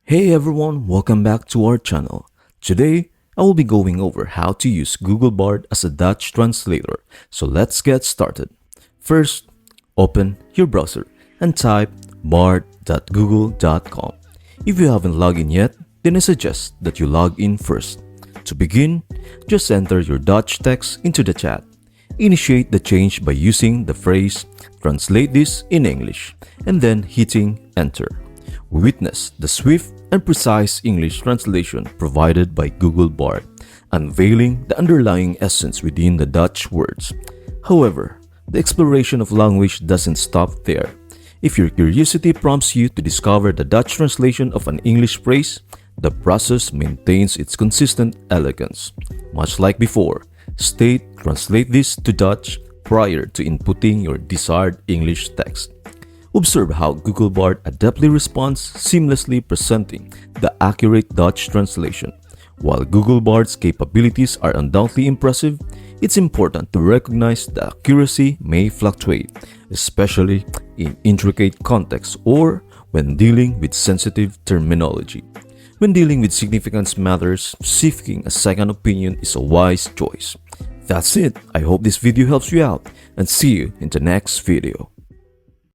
Hey everyone, welcome back to our channel. Today, I will be going over how to use Google Bard as a Dutch translator. So let's get started. First, open your browser and type bard.google.com. If you haven't logged in yet, then I suggest that you log in first. To begin, just enter your Dutch text into the chat. Initiate the change by using the phrase "translate this in English" and then hitting enter. We witness the swift and precise English translation provided by Google Bard, unveiling the underlying essence within the Dutch words. However, the exploration of language doesn't stop there. If your curiosity prompts you to discover the Dutch translation of an English phrase, the process maintains its consistent elegance. Much like before, translate this to Dutch prior to inputting your desired English text. Observe how Google Bard adeptly responds, seamlessly presenting the accurate Dutch translation. While Google Bard's capabilities are undoubtedly impressive, it's important to recognize that accuracy may fluctuate, especially in intricate contexts or when dealing with sensitive terminology. When dealing with significance matters, seeking a second opinion is a wise choice. That's it. I hope this video helps you out and see you in the next video.